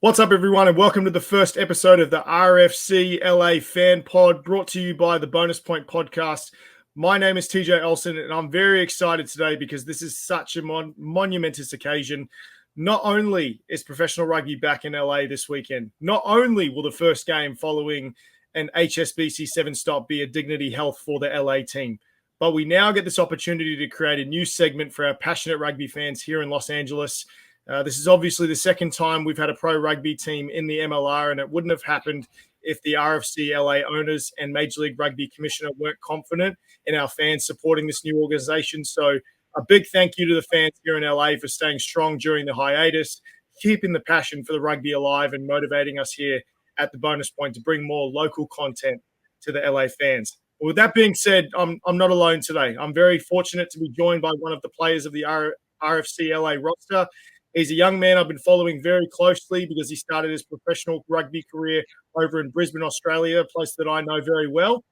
What's up, everyone, and welcome to the first episode of the RFCLA Fan Pod, brought to you by the Bonus Point Podcast. My name is TJ Olsen, and I'm very excited today because this is such a monumentous occasion. Not only is professional rugby back in LA this weekend, not only will the first game following an HSBC 7-stop be a Dignity Health for the LA team, but we now get this opportunity to create a new segment for our passionate rugby fans here in Los Angeles. This is obviously the second time we've had a pro rugby team in the MLR, and it wouldn't have happened if the RFCLA owners and Major League Rugby Commissioner weren't confident in our fans supporting this new organization. So a big thank you to the fans here in LA for staying strong during the hiatus, keeping the passion for the rugby alive and motivating us here at the Bonus Point to bring more local content to the LA fans. Well, with that being said, I'm not alone today. I'm very fortunate to be joined by one of the players of the RFCLA roster. He's a young man I've been following very closely because he started his professional rugby career over in Brisbane, Australia, a place that I know very well,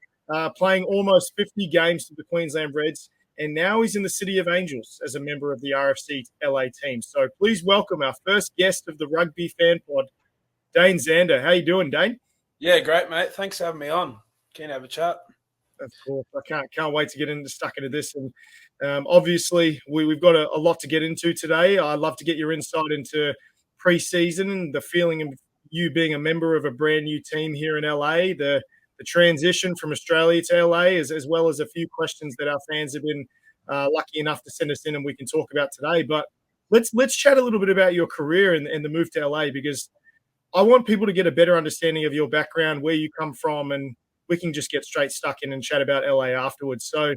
playing almost 50 games for the Queensland Reds, and now he's in the City of Angels as a member of the RFCLA team. So please welcome our first guest of the Rugby Fan Pod, Dane Zander. How you doing, Dane? Yeah, great, mate. Thanks for having me on. Keen to have a chat. Of course, I can't wait to get stuck into this. And obviously, we've got a lot to get into today. I'd love to get your insight into pre-season and the feeling of you being a member of a brand new team here in LA, the transition from Australia to LA, as well as a few questions that our fans have been lucky enough to send us in and we can talk about today. But let's chat a little bit about your career and the move to LA, because I want people to get a better understanding of your background, where you come from, and we can just get straight stuck in and chat about LA afterwards. So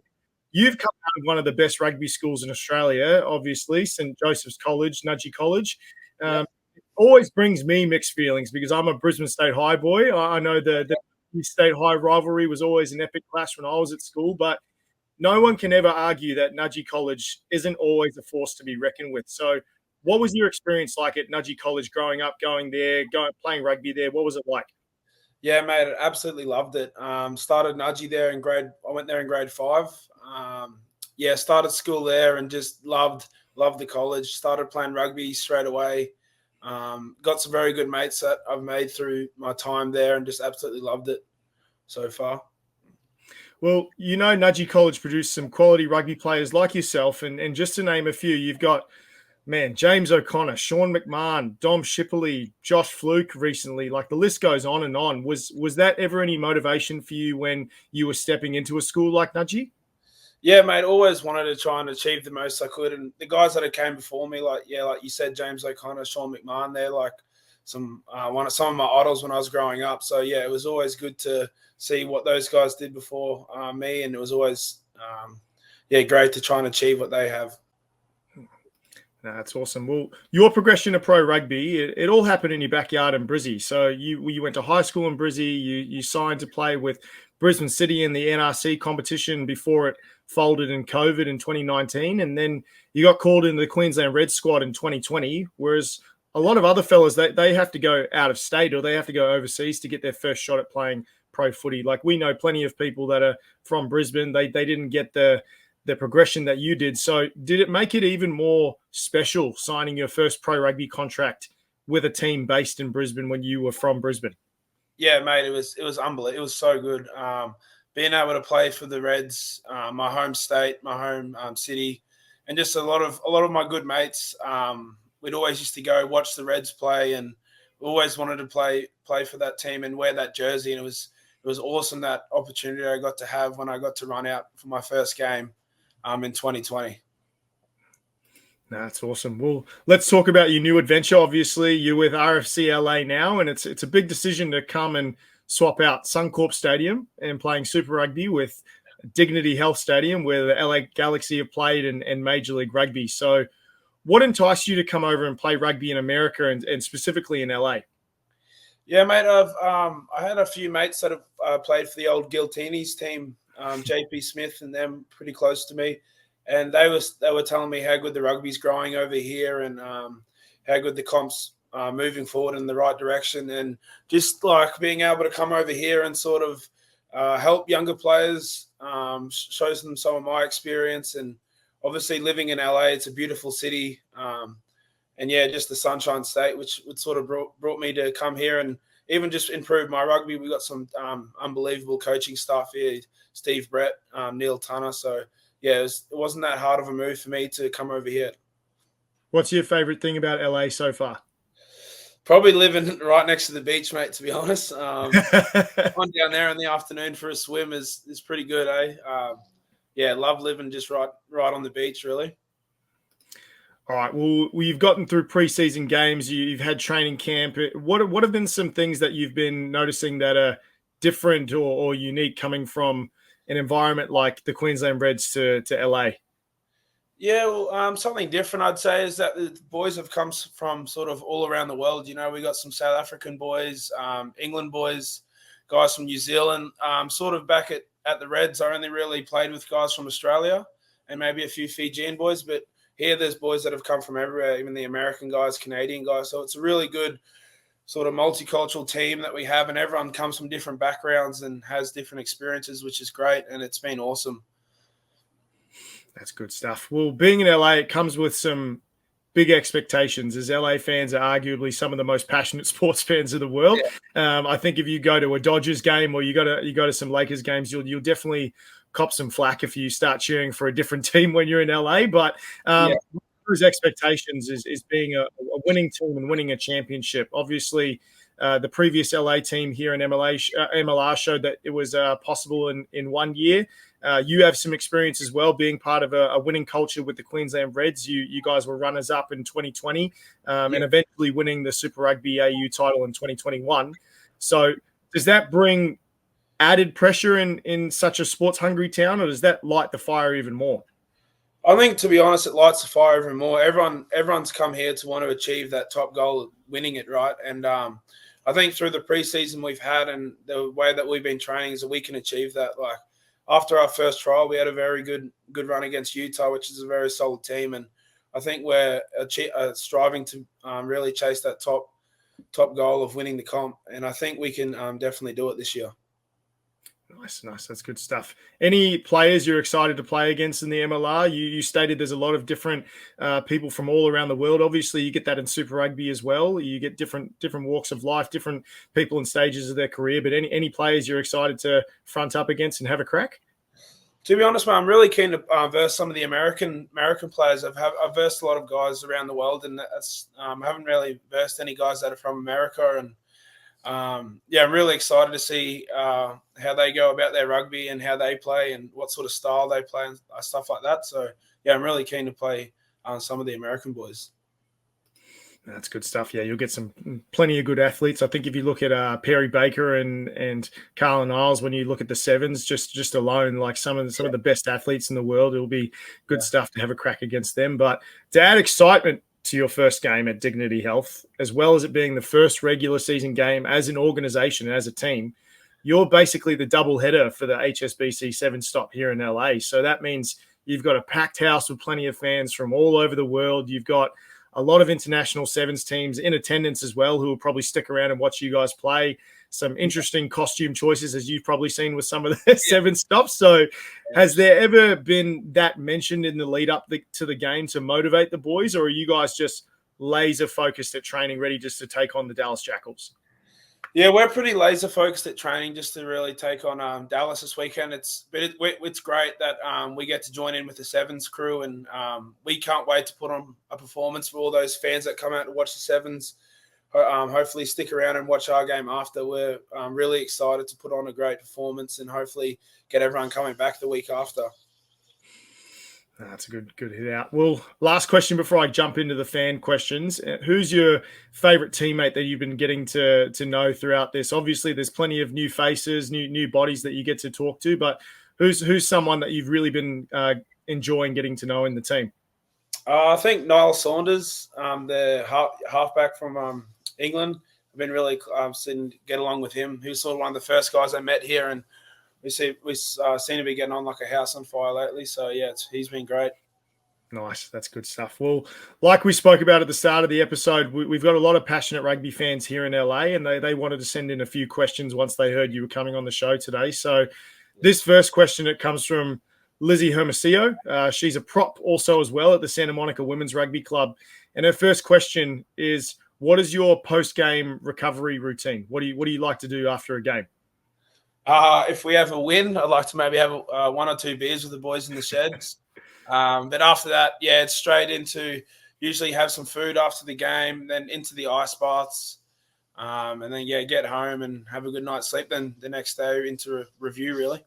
you've come out of one of the best rugby schools in Australia, obviously, St. Joseph's College, Nudgee College. It always brings me mixed feelings because I'm a Brisbane State High boy. I know the State High rivalry was always an epic clash when I was at school, but no one can ever argue that Nudgee College isn't always a force to be reckoned with. So what was your experience like at Nudgee College growing up, going there, playing rugby there? What was it like? Yeah, mate, I absolutely loved it. Started Nudgee there I went there in grade 5. Started school there and just loved the college. Started playing rugby straight away. Got some very good mates that I've made through my time there and just absolutely loved it so far. Well, you know, Nudgee College produced some quality rugby players like yourself, and just to name a few, you've got James O'Connor, Sean McMahon, Dom Shipley, Josh Fluke recently. Like, the list goes on and on. Was that ever any motivation for you when you were stepping into a school like Nudgee? Yeah, mate, always wanted to try and achieve the most I could. And the guys that came before me, like you said, James O'Connor, Sean McMahon, they're like some of my idols when I was growing up. So, yeah, it was always good to see what those guys did before me. And it was always, great to try and achieve what they have. No, that's awesome. Well, your progression to pro rugby, it all happened in your backyard in Brizzy. So you went to high school in Brizzy. You signed to play with Brisbane City in the NRC competition before it folded in COVID in 2019. And then you got called into the Queensland Reds squad in 2020, whereas a lot of other fellas, they have to go out of state or they have to go overseas to get their first shot at playing pro footy. Like, we know plenty of people that are from Brisbane. They didn't get the progression that you did. So did it make it even more special signing your first pro rugby contract with a team based in Brisbane when you were from Brisbane? Yeah, mate, it was unbelievable. It was so good. Being able to play for the Reds, my home state, my home city, and just a lot of my good mates. We'd always used to go watch the Reds play, and we always wanted to play for that team and wear that jersey. And it was awesome, that opportunity I got to have when I got to run out for my first game in 2020. That's awesome. Well, let's talk about your new adventure. Obviously, you're with RFCLA now, and it's a big decision to come and swap out Suncorp Stadium and playing Super Rugby with Dignity Health Stadium, where the LA Galaxy have played, and Major League Rugby. So what enticed you to come over and play rugby in America and specifically in LA? Yeah, mate, I had a few mates that have played for the old Giltinis team, JP Smith and them, pretty close to me. And they were telling me how good the rugby's growing over here and how good the comp's moving forward in the right direction. And just like being able to come over here and sort of help younger players, shows them some of my experience. And obviously living in LA, it's a beautiful city. yeah, just the Sunshine State, which would sort of brought me to come here and even just improve my rugby. We got some unbelievable coaching staff here, Steve Brett, Neil Tunner. So yeah, it wasn't that hard of a move for me to come over here. What's your favorite thing about LA so far? Probably living right next to the beach, mate, to be honest. Going down there in the afternoon for a swim is pretty good, eh? Yeah, love living just right on the beach, really. All right. Well, you've gotten through preseason games. You've had training camp. What have been some things that you've been noticing that are different or unique coming from an environment like the Queensland Reds to LA? Yeah, well, something different I'd say is that the boys have come from sort of all around the world. You know, we got some South African boys, England boys, guys from New Zealand. Sort of back at the Reds, I only really played with guys from Australia and maybe a few Fijian boys, but here there's boys that have come from everywhere, even the American guys, Canadian guys. So it's a really good sort of multicultural team that we have, and everyone comes from different backgrounds and has different experiences, which is great, and it's been awesome. That's good stuff. Well, being in LA, it comes with some big expectations, as LA fans are arguably some of the most passionate sports fans of the world. Yeah. I think if you go to a Dodgers game or you go to some Lakers games, you'll definitely cop some flack if you start cheering for a different team when you're in LA. But those expectations is being a winning team and winning a championship. Obviously, the previous LA team here in MLR showed that it was possible in 1 year. You have some experience as well, being part of a winning culture with the Queensland Reds. You guys were runners-up in 2020 and eventually winning the Super Rugby AU title in 2021. So does that bring added pressure in such a sports-hungry town, or does that light the fire even more? I think, to be honest, it lights the fire even more. Everyone's come here to want to achieve that top goal of winning it, right? And I think through the preseason we've had and the way that we've been training is that we can achieve that. Like, after our first trial, we had a very good run against Utah, which is a very solid team. And I think we're striving to really chase that top goal of winning the comp. And I think we can definitely do it this year. Nice. That's good stuff. Any players you're excited to play against in the MLR? You stated there's a lot of different people from all around the world. Obviously, you get that in Super Rugby as well. You get different walks of life, different people in stages of their career. But any players you're excited to front up against and have a crack? To be honest, man, I'm really keen to verse some of the American players. I've versed a lot of guys around the world, and that's I haven't really versed any guys that are from America. And I'm really excited to see how they go about their rugby and how they play and what sort of style they play and stuff like that. So, I'm really keen to play some of the American boys. That's good stuff. Yeah, you'll get plenty of good athletes. I think if you look at Perry Baker and Carlin Isles, when you look at the sevens, just alone, like some of the best athletes in the world, it'll be good stuff to have a crack against them. But to add excitement to your first game at Dignity Health, as well as it being the first regular season game as an organization, as a team, you're basically the double header for the HSBC 7-stop here in LA. So that means you've got a packed house with plenty of fans from all over the world. You've got a lot of international sevens teams in attendance as well who will probably stick around and watch you guys play. Some interesting costume choices, as you've probably seen with some of the seven stops. So has there ever been that mentioned in the lead up to the game to motivate the boys, or are you guys just laser focused at training, ready just to take on the Dallas Jackals? Yeah, we're pretty laser focused at training just to really take on Dallas this weekend. It's great that we get to join in with the sevens crew, and we can't wait to put on a performance for all those fans that come out to watch the sevens. Hopefully stick around and watch our game after. We're really excited to put on a great performance and hopefully get everyone coming back the week after. That's a good hit out. Well, last question before I jump into the fan questions. Who's your favorite teammate that you've been getting to know throughout this? Obviously, there's plenty of new faces, new bodies that you get to talk to, but who's someone that you've really been enjoying getting to know in the team? I think Niall Saunders, the halfback from England. I've been really get along with him. He was sort of one of the first guys I met here, and we seem to be getting on like a house on fire lately. So, he's been great. Nice. That's good stuff. Well, like we spoke about at the start of the episode, we've got a lot of passionate rugby fans here in LA, and they wanted to send in a few questions once they heard you were coming on the show today. So this first question, it comes from Lizzie Hermosillo. She's a prop also as well at the Santa Monica Women's Rugby Club. And her first question is, what is your post-game recovery routine? What do you like to do after a game? If we have a win, I'd like to maybe have one or two beers with the boys in the sheds. But after that, yeah, it's straight into usually have some food after the game, then into the ice baths, and then, yeah, get home and have a good night's sleep. Then the next day into a review, really.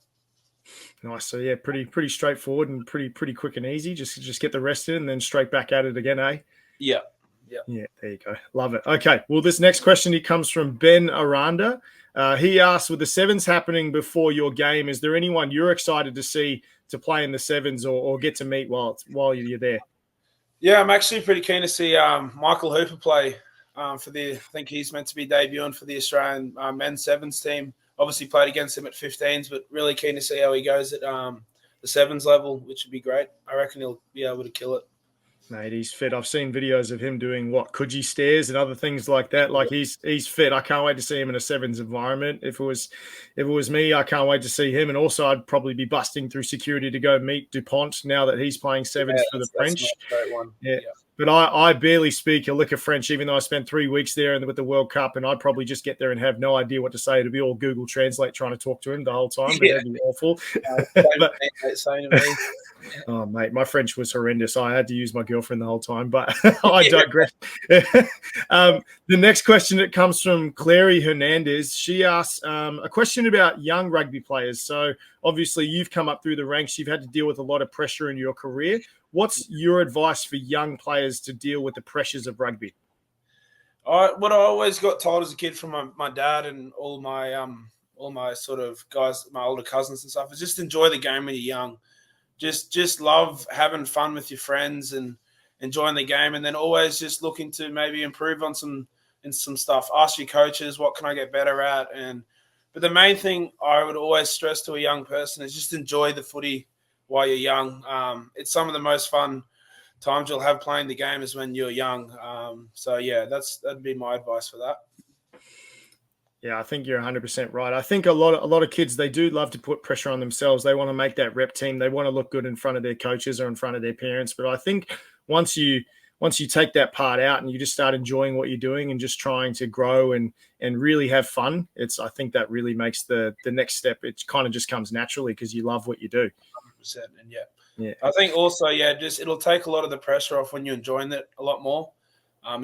Nice. So, yeah, pretty straightforward and pretty quick and easy. Just get the rest in and then straight back at it again, eh? Yeah. Yeah, there you go. Love it. Okay, well, this next question, it comes from Ben Aranda. He asked, with the sevens happening before your game, is there anyone you're excited to see to play in the sevens or get to meet while you're there? Yeah, I'm actually pretty keen to see Michael Hooper play for I think he's meant to be debuting for the Australian men's sevens team. Obviously played against him at 15s, but really keen to see how he goes at the sevens level, which would be great. I reckon he'll be able to kill it. Mate, he's fit. I've seen videos of him doing Coogee stairs and other things like that. Like he's fit. I can't wait to see him in a sevens environment. If it was me, I can't wait to see him. And also, I'd probably be busting through security to go meet Dupont now that he's playing sevens for the French. That's a great one. Yeah. But I barely speak a lick of French, even though I spent 3 weeks there with the World Cup, and I'd probably just get there and have no idea what to say. It'd be all Google Translate trying to talk to him the whole time. But that'd be awful. Same to me. Oh, mate, my French was horrendous. I had to use my girlfriend the whole time, but I digress. The next question that comes from Clary Hernandez. She asks a question about young rugby players. So obviously you've come up through the ranks. You've had to deal with a lot of pressure in your career. What's your advice for young players to deal with the pressures of rugby? What I always got told as a kid from my dad and all my sort of guys, my older cousins and stuff, is just enjoy the game when you're young. Just love having fun with your friends and enjoying the game, and then always just looking to maybe improve on some stuff. Ask your coaches, what can I get better at? But the main thing I would always stress to a young person is just enjoy the footy while you're young. It's some of the most fun times you'll have playing the game is when you're young. So yeah, that'd be my advice for that. Yeah, I think you're 100% right. I think a lot of kids, they do love to put pressure on themselves. They want to make that rep team. They want to look good in front of their coaches or in front of their parents. But I think once you take that part out and you just start enjoying what you're doing and just trying to grow and really have fun, I think that really makes the next step. It kind of just comes naturally because you love what you do. 100%. And yeah. I think also, it'll take a lot of the pressure off when you're enjoying it a lot more.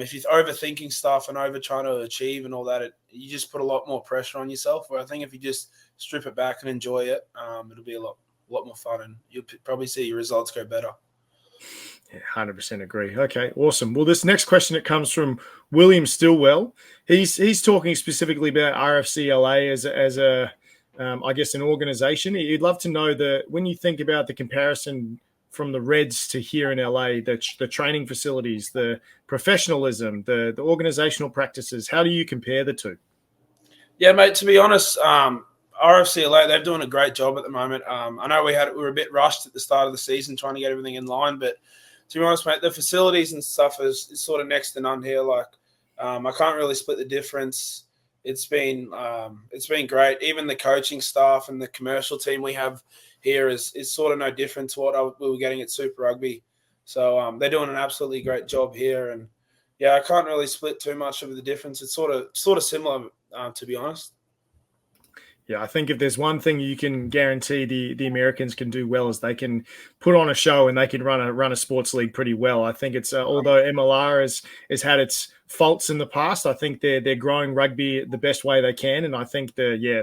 If you're overthinking stuff and over trying to achieve and all that, you just put a lot more pressure on yourself. Where I think if you just strip it back and enjoy it, it'll be a lot more fun, and you'll probably see your results go better. Yeah, 100% agree. Okay, awesome. Well, this next question, it comes from William Stillwell. He's talking specifically about RFCLA as a I guess an organization. He'd love to know when you think about the comparison from the Reds to here in LA, the training facilities, the professionalism, the organizational practices, how do you compare the two? Yeah, mate, to be honest, RFCLA, they're doing a great job at the moment. I know we were a bit rushed at the start of the season trying to get everything in line, but to be honest, mate, the facilities and stuff is sort of next to none here. Like, I can't really split the difference. It's been great. Even the coaching staff and the commercial team we have here is sort of no different to what we were getting at Super Rugby. So they're doing an absolutely great job here, and yeah, I can't really split too much of the difference. It's sort of similar, to be honest. Yeah, I think if there's one thing you can guarantee the Americans can do well is they can put on a show and they can run a sports league pretty well. I think it's although MLR has had its faults in the past, I think they're growing rugby the best way they can. And I think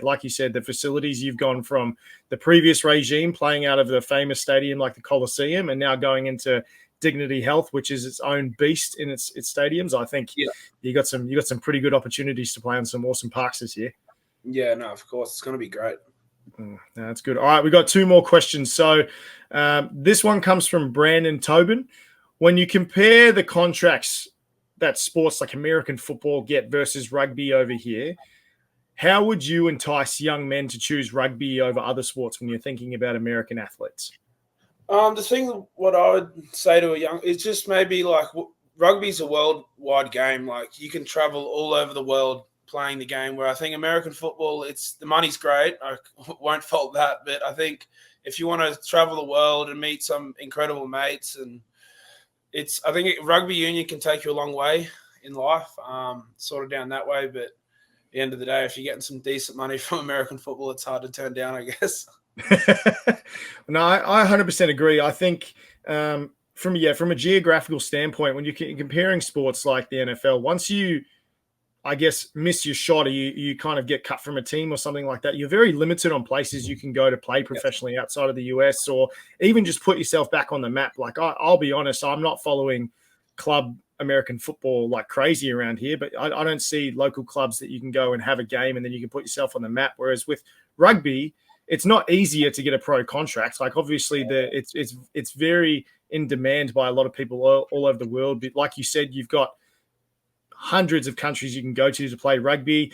like you said, the facilities, you've gone from the previous regime playing out of the famous stadium like the Coliseum and now going into Dignity Health, which is its own beast in its stadiums. I think you got some pretty good opportunities to play on some awesome parks this year. Yeah, no, of course. It's going to be great. That's good. All right, we got two more questions. So this one comes from Brandon Tobin. When you compare the contracts that sports like American football get versus rugby over here, how would you entice young men to choose rugby over other sports when you're thinking about American athletes? The thing, what I would say to a young is just maybe like rugby's a worldwide game. Like you can travel all over the world playing the game, where I think American football, the money's great. I won't fault that, but I think if you want to travel the world and meet some incredible mates, and I think rugby union can take you a long way in life, sort of down that way. But at the end of the day, if you're getting some decent money from American football, it's hard to turn down, I guess. No, I 100% agree. I think from a geographical standpoint, when you're comparing sports like the NFL, once you, I guess, miss your shot, or you kind of get cut from a team or something like that, you're very limited on places you can go to play professionally outside of the US, or even just put yourself back on the map. Like I'll be honest, I'm not following club American football like crazy around here, but I don't see local clubs that you can go and have a game and then you can put yourself on the map. Whereas with rugby, it's not easier to get a pro contract. Like obviously it's very in demand by a lot of people all over the world. But like you said, you've got hundreds of countries you can go to play rugby.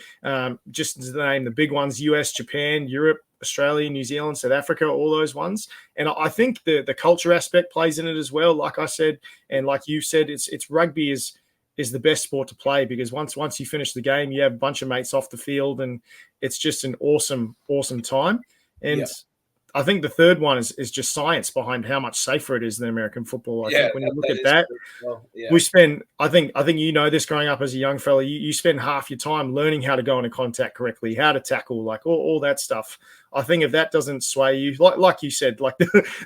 Just to name the big ones: US, Japan, Europe, Australia, New Zealand, South Africa, all those ones. And I think the culture aspect plays in it as well. Like I said, and like you said, it's rugby is the best sport to play, because once you finish the game, you have a bunch of mates off the field, and it's just an awesome time. And I think the third one is just science behind how much safer it is than American football. I think when you look at that, we spend, I think you know this, growing up as a young fella, you spend half your time learning how to go into contact correctly, how to tackle, like all that stuff. I think if that doesn't sway you, like you said, like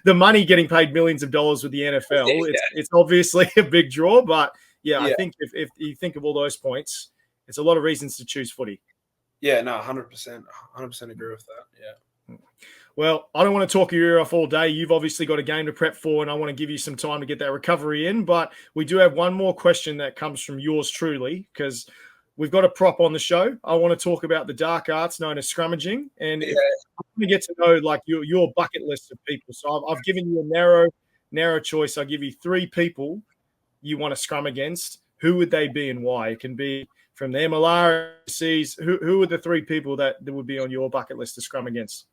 the money getting paid millions of dollars with the NFL, it's obviously a big draw. But I think if you think of all those points, it's a lot of reasons to choose footy. Yeah, no, 100% agree with that. Yeah. Well, I don't want to talk your ear off all day. You've obviously got a game to prep for, and I want to give you some time to get that recovery in. But we do have one more question that comes from yours truly, because we've got a prop on the show. I want to talk about the dark arts known as scrummaging. And if I want to get to know like your bucket list of people. So I've given you a narrow choice. I'll give you 3 people you want to scrum against. Who would they be and why? It can be from the MLR, overseas. Who are the 3 people that would be on your bucket list to scrum against?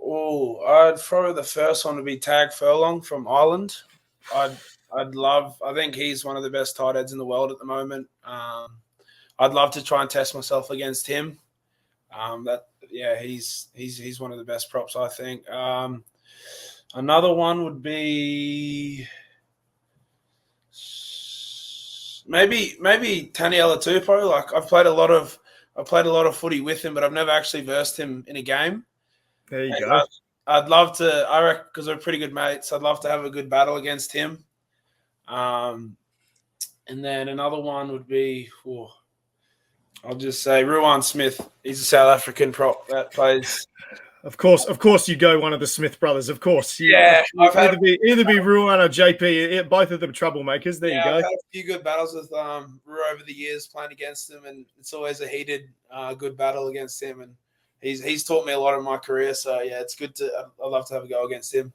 Oh, I'd probably the first one to be Tag Furlong from Ireland. I think he's one of the best tight ends in the world at the moment. I'd love to try and test myself against him. He's one of the best props, I think. Another one would be maybe Tani Alatupo. Like I've played a lot of footy with him, but I've never actually versed him in a game. There you go. I'd love to. I reckon, because we're pretty good mates, I'd love to have a good battle against him. And then another one would be, I'll just say Ruan Smith. He's a South African prop that plays. Of course, you go one of the Smith brothers. Of course, I've either be Ruan or JP. Both of them troublemakers. There you go. I've had a few good battles with Ru over the years, playing against him, and it's always a heated, good battle against him. And he's taught me a lot in my career. So it's good to. I'd love to have a go against him.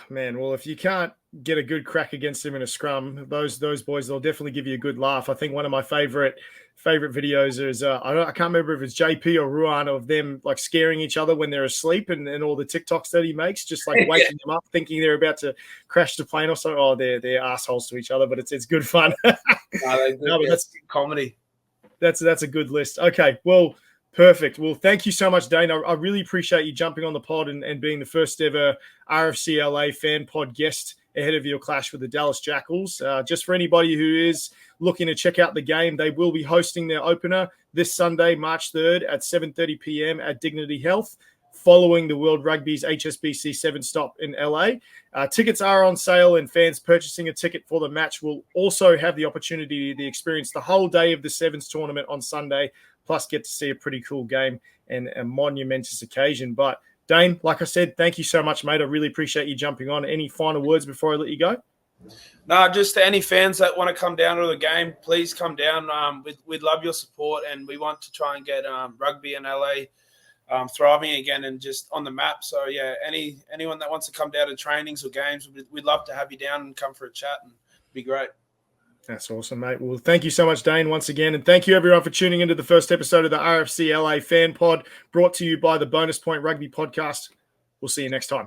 Man, well, if you can't get a good crack against him in a scrum, those boys, they'll definitely give you a good laugh. I think one of my favorite videos is I can't remember if it's JP or Ruan, of them like scaring each other when they're asleep, and all the TikToks that he makes, just like waking them up thinking they're about to crash the plane or so. Oh, they're assholes to each other, but it's good fun. But that's comedy. That's a good list. Okay, well, perfect. Well, thank you so much, Dane. I really appreciate you jumping on the pod and being the first ever RFCLA fan pod guest ahead of your clash with the Dallas Jackals. Just for anybody who is looking to check out the game, they will be hosting their opener this Sunday, March 3rd at 7:30 p.m. at Dignity Health, following the World Rugby's HSBC 7 stop in LA. Tickets are on sale, and fans purchasing a ticket for the match will also have the opportunity to experience the whole day of the Sevens tournament on Sunday, plus get to see a pretty cool game and a monumentous occasion. But Dane, like I said, thank you so much, mate. I really appreciate you jumping on. Any final words before I let you go? No, just to any fans that want to come down to the game, please come down. We'd love your support, and we want to try and get rugby in LA thriving again and just on the map. So, anyone that wants to come down to trainings or games, we'd love to have you down and come for a chat, and it'd be great. That's awesome, mate. Well, thank you so much, Dane, once again. And thank you, everyone, for tuning into the first episode of the RFCLA Fan Pod, brought to you by the Bonus Point Rugby Podcast. We'll see you next time.